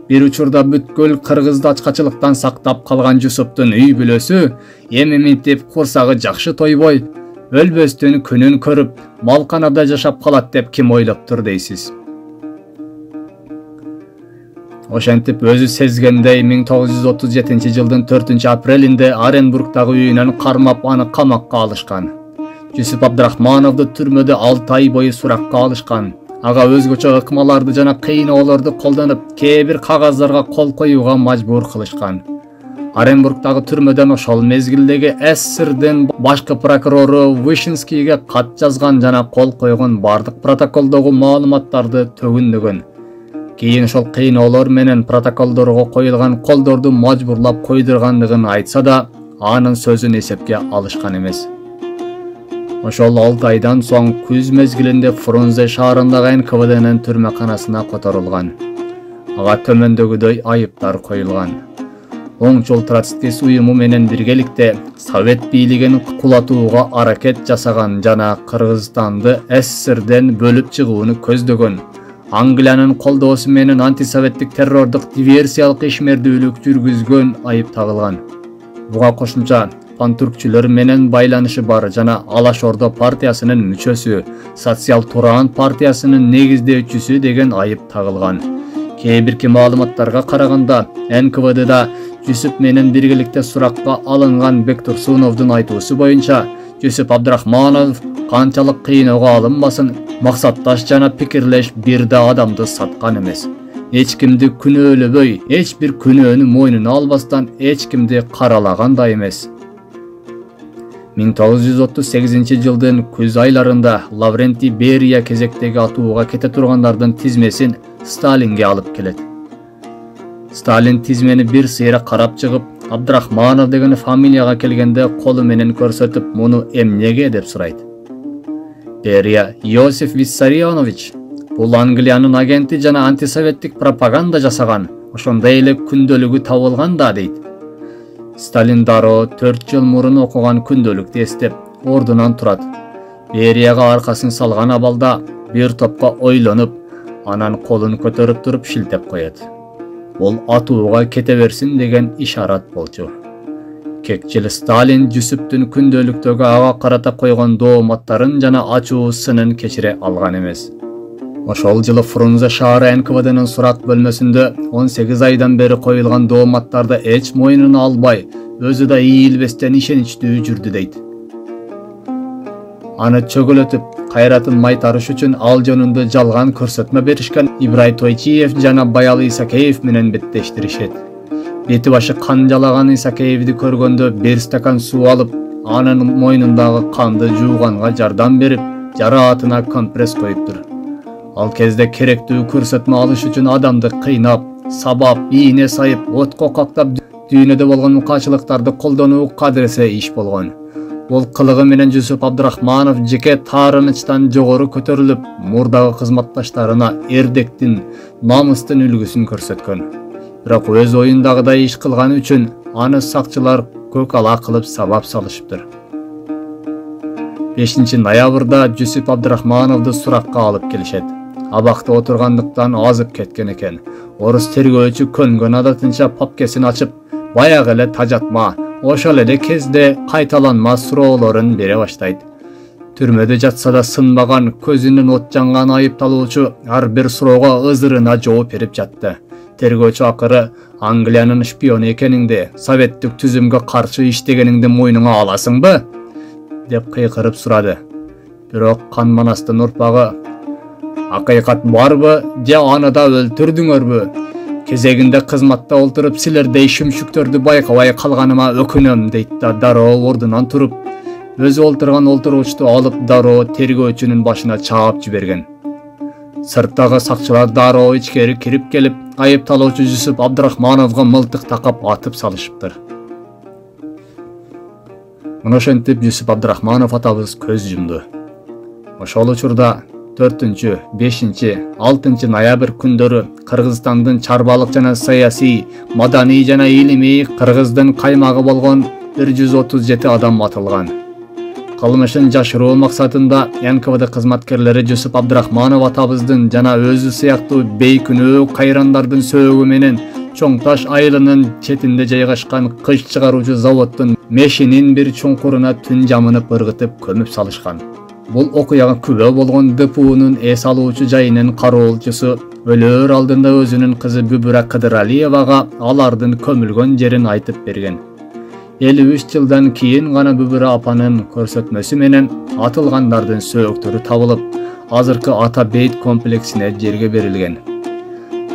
Бир учурда бүткүл Кыргызды ачкачылыктан сактап калган Жүсүптүн үй бүлөсү эми минтип курсагы жакшы тойбой, өлбөстүн күнүн көрүп, малканада жашап калат деп ким ойлоптур дейсиз? Ошентип өзү сезгендей 1937-жылдын 4-апрелинде Оренбургдагы үйүнөн кармап аны камакка алышкан. Жүсүп Абдрахмановду түрмөдө 6 ай бою суракка алышкан. Ага өзгөчө ыкмаларды жана кыйноолорду колдонуп, кээ бир кагаздарга кол коюуга мажбур кылышкан. Оренбургдагы түрмөдөн ошол мезгилдеги СССРдин башкы прокурору Вышинскийге кат жазган жана кол койгон бардык протоколдогу маалыматтарды төгүндөгөн. Кийин ошол кыйноолор менен протоколдорго коюлган колдорду мажбурлап койдургандыгын айтса да, анын сөзүн эсепке алышкан эмес. Ошол 6 айдан соң күз мезгилинде Фрунзе шаарындагы НКВДнын түрмөканасына которулган. Ага төмөндөгүдөй айыптар коюлган. Оңчол троцкист уюму менен биргеликте Совет бийлигин кулатууга аракет жасаган жана Кыргызстанды СССРден бөлүп чыгууну көздөгөн. Англиянын колдоосу менен антисоветтик террордук диверсиялык ишмердүүлүк жүргүзгөн айып тагылган. Буга кошумча пантүркчүлөр менен байланышы бар жана Алаш Ордо партиясынын мүчөсү, Социал Туран партиясынын негиздөөчүсү деген айып тагылган. Кээ бирки маалыматтарга караганда, НКВДда Жүсүп менен биргеликте суракка алынган Бектурсуновдун айтуусу боюнча, Жүсүп Абдрахманов канчалык кыйноого алынбасын, максатташ жана пикирлеш бир да адамды саткан эмес. Эч кимди күнөөлөбөй, эч бир күнөөнү мойнуна албастан эч кимди каралаган да эмес. 1938-жылдын күз айларында Лаврентий Берия кезектеги атууга кете тургандардын тизмесин Сталинге алып келет. Сталин тизмени бир сыйра карап чыгып, Абдрахманов деген фамилияга келгенде колу менен көрсөтүп, муну эмнеге деп сурайт. Берия: Иосиф Виссарионович, бул Англиянын агенти жана антисоветтик пропаганда жасаган, ошондой эле күндөлүгү табылган да дейт. Сталин дароо 4 жыл мурун окуган күндөлүктү эстеп, ордунан турат. Берияга аркасын салган абалда бир топко ойлонуп, анан колун көтөрүп туруп шилтеп коет. Бул атууга кете берсин деген ишарат болчу. Кекчил Сталин Жүсүптүн күндөлүктөгү ага карата койгон дооматтарын жана ачуу сынын кечире алган эмес. Ошол жылы Фрунзе шаары НКВДнын сурак бөлмөсүндө 18 айдан бери коюлган дооматтарды эч мойнуна албай, өзү да ийилбестен ишеничтүү жүрдү дейт. Аны чөгөлөтүп, кайратын майтарыш үчүн ал жөнүндө жалган көрсөтмө беришкен Ибрай Тойчиев жана Баялы Исакеев менен беттештиришет. Бети башы кан жалаган Исакеевди көргөндө 1 стакан суу алып, анын мойнундагы канды жууганга жардам берип, жараатына компресс коюптур. Ал кезде керектүү көрсөтмө алыш үчүн адамды кыйнап, сабап, ийне сайып, отко кактап дүйнөдө болгон мукачылыктарды колдонуу кадыресе иш болгон. Бул кылыгы менен Жусуп Абдрахманов жеке таарынычтан жогору көтөрүлүп, мурдагы кызматташтарына эрдиктин, намыстын үлгүсүн көрсөткөн. Бирок өз оюндагыдай иш кылганы үчүн аны сакчылар көк ала кылып сабап салышыптыр. 5 ноябрда Жусуп Абдрахмановду суракка алып келишет. Абакта отургандыктан азып кеткен экен. Орус тергөөчү көнгөн адатынча папкесин ачып, баягы эле тажатма, ошол эле кезде кайталанма суроолорун бере баштайт. Түрмөдө жатса да сынбаган, көзүнүн от жанган айыпталуучу ар бир суроого ызырына жооп берип жатты. Тергөөчү акыры Англиянын шпиону экениңди, советтик түзүмгө каршы иштегениңди мойнуңа аласыңбы? Деп кыйкырып сурады. Бирок Канманастын урпагы акыйкат барбы, же аны да өлтүрдүңөрбү? Кезегинде кызматта олтуруп силердей шүмшүктөрдү байкабай калганыма өкүнөм дейт да дароо ордунан туруп, өзү олтурган олтуруучту алып дароо тергөөчүнүн башына чаап жиберген. Сырттагы сакчылар дароо ичкери кирип келип, айыпталуучу Жусуп Абдрахмановго мылтык такап атып салышыптыр. Мына ошентип Жусуп Абдрахманов атабыз көз жумду. Ошол учурда 4, 5, 6 ноябрь күндөрү Кыргызстандын чарбалык жана саясий, маданий жана илимий Кыргыздын каймагы болгон 137 адам атылган. Кылмышын жашыруу максатында НКВД кызматкерлери Жусуп Абдрахманов атабыздын жана өзү сыяктуу бейкүнөө кайрандардын сөөгү менен Чоң Таш айылынын четинде жайгашкан кыш чыгаруучу заводдун мешинин бир чуңкуруна түн жамынып ыргытып көмүп салышкан. Бул окуяга күбө болгон ДПУнун эс алуучу жайынын кароолчусу өлөр алдында өзүнүн кызы Бүбүра Кыдыралиевага алардын көмүлгөн жерин айтып берген. 53 жылдан кийин гана Бүбүра апанын көрсөтмөсү менен атылгандардын сөөктөрү табылып, азыркы Ата бейт комплексине жерге берилген.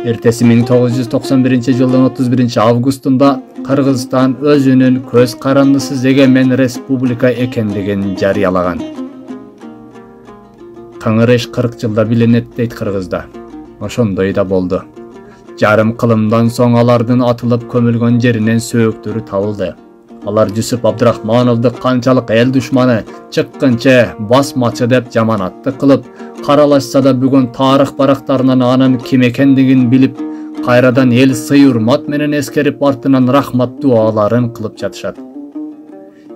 Эртеси 1991 жылдын 31 августунда Кыргызстан өзүнүн көз карандысыз эгемен республика экендигин жарыялаган. Каңыр иш 40 жылда билинет дейт Кыргызда. Ошондой да болду. Жарым кылымдан соң алардын атылып көмүлгөн жеринен сөөктөрү табылды. Алар Жусуп Абдрахмановду канчалык эл душманы, чыккынчы, басмачы деп жаманатты кылып, каралашса да бүгүн тарых барактарынан анын ким экендигин билип, кайрадан эл сый-урмат менен эскерип артынан рахмат дуаларын кылып жатышат.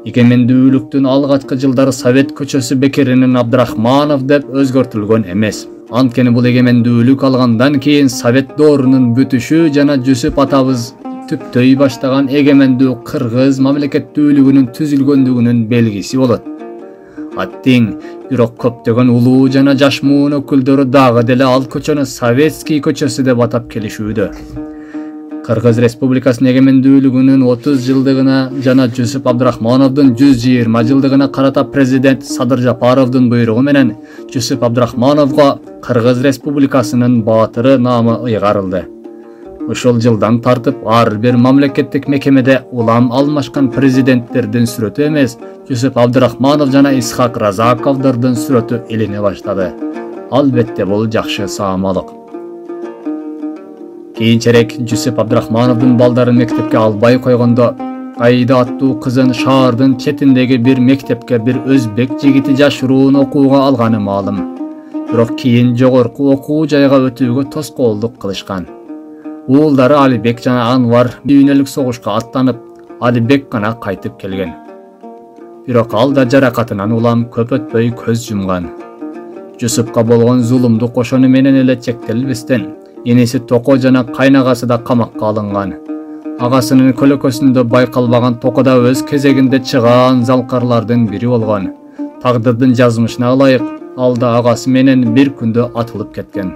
Эгемендүүлүктүн алгачкы жылдары Совет көчөсү бекеринин Абдрахманов деп өзгөртүлгөн эмес. Анткени бул эгемендүүлүк алгандан кийин Совет доорунун бүтүшү жана Жусуп атабыз түптөй баштаган эгемендүү Кыргыз мамлекеттүүлүгүнүн түзүлгөндүгүнүн белгиси болот. Аттиң, бирок көптөгөн улуу жана жаш муун өкүлдөрү дагы деле ал көчөнү Советский көчөсү деп атап келишүүдө. Кыргыз Республикасынын эгемендүүлүгүнүн 30 жылдыгына жана Жусуп Абдрахмановдун 120 жылдыгына карата президент Садыр Жапаровдун буйругу менен Жусуп Абдрахмановго Кыргыз Республикасынын баатыры наамы ыйгарылды. Ушул жылдан тартып ар бир мамлекеттик мекемеде улам алмашкан президенттердин сүрөтү эмес, Жусуп Абдрахманов жана Исхак Разаковдордун сүрөтү илине баштады. Албетте бул жакшы саамалык. Кийинчерээк Жусуп Абдрахмановдун балдарын мектепке албай койгондо, Аида аттуу кызын шаардын четиндеги бир мектепке бир өзбек жигити жашыруун окууга алганы маалым. Бирок кийин жогорку окуу жайга өтүүгө тоскоолдук кылышкан. Уулдары Алибек жана Анвар дүйнөлүк согушка аттанып, Алибек гана кайтып келген. Бирок ал да жаракатынан улам көп өтпөй көз жумган. Жусупка болгон зулумдук ошону менен эле чектелбестен, энеси Токо жана кайнагасы да камакка алынган. Агасынын көлөкөсүндө байкалбаган Токо да өз кезегинде чыгаан залкарлардын бири болгон. Тагдырдын жазмышына ылайык, ал да агасы менен бир күндө атылып кеткен.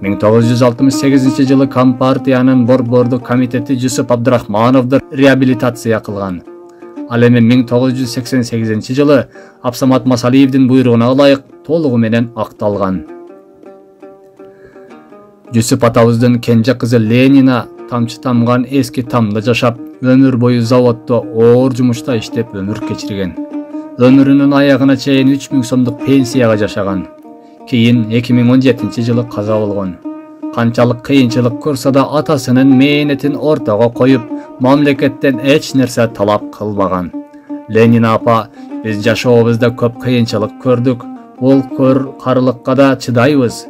1968 жылы Компартиянын борбордук комитети Жусуп Абдрахмановду реабилитация кылган. Ал эми 1988 жылы Абсамат Масалиевдин буйругуна ылайык толугу менен акталган. Жусуп атабыздын кенже кызы Ленина тамчы тамган эски тамда жашап, өмүр бою заводдо оор жумушта иштеп өмүр кечирген. Ömrünün ayağına çeyin 3000 сомдук пенсияга жашаган. Кийин 2017-жылы каза болгон. Канчалык кыйынчылык көрсө да атасынын мээнетин ортого коюп, мамлекеттен эч нерсе талап кылбаган. Ленин апа, биз жашообузда көп кыйынчылык көрдүк. Бул карылыкка да чыдайбыз.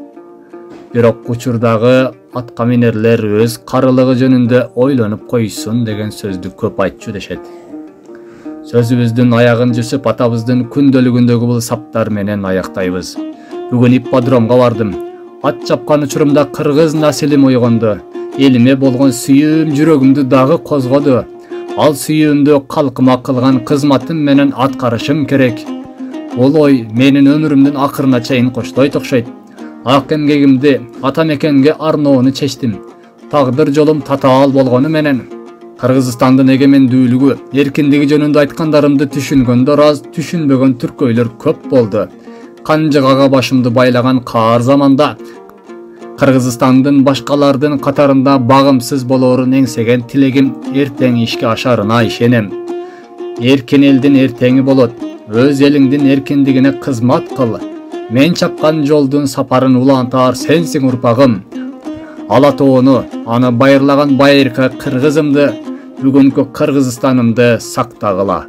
Бирок учурдагы атка минерлер өз карылыгы жөнүндө ойлонуп койсун деген сөздү көп айтчу дешет. Сөзүбүздүн аягын Жүсүп атабыздын күндөлүгүндөгү бул саптар менен аяктайбыз. Бүгүн ипподромго бардым. Ат чапкан учурумда кыргыз насилим ойгонду. Элиме болгон сүйүүм жүрөгүмдү дагы козгоду. Ал сүйүүмдү калкыма кылган кызматым менен аткарышым керек. Бул ой менин өмүрүмдүн акырына чейин коштойт окшойт. Ак эмгегимди ата мекенге арноону чечтим. Тагдыр жолум татаал болгону менен Кыргызстандын эгемендүүлүгү, эркиндиги жөнүндө айткандарымды түшүнгөндөр аз, түшүнбөгөн түркөйлөр көп болду. Канжыгага башымды байлаган каар заманда Кыргызстандын башкалардын катарында багымсыз болоорун эңсеген тилегим эртең ишке ашарына ишенем. Эркин элдин эртеңи болот. Өз элиңдин эркиндигине кызмат кыл. Мен чапкан жолдун сапарын улантаар сенсиң урпагым. Ала тоону, аны байырлаган байыркы кыргызымды, бүгүнкү Кыргызстанымды сактагыла.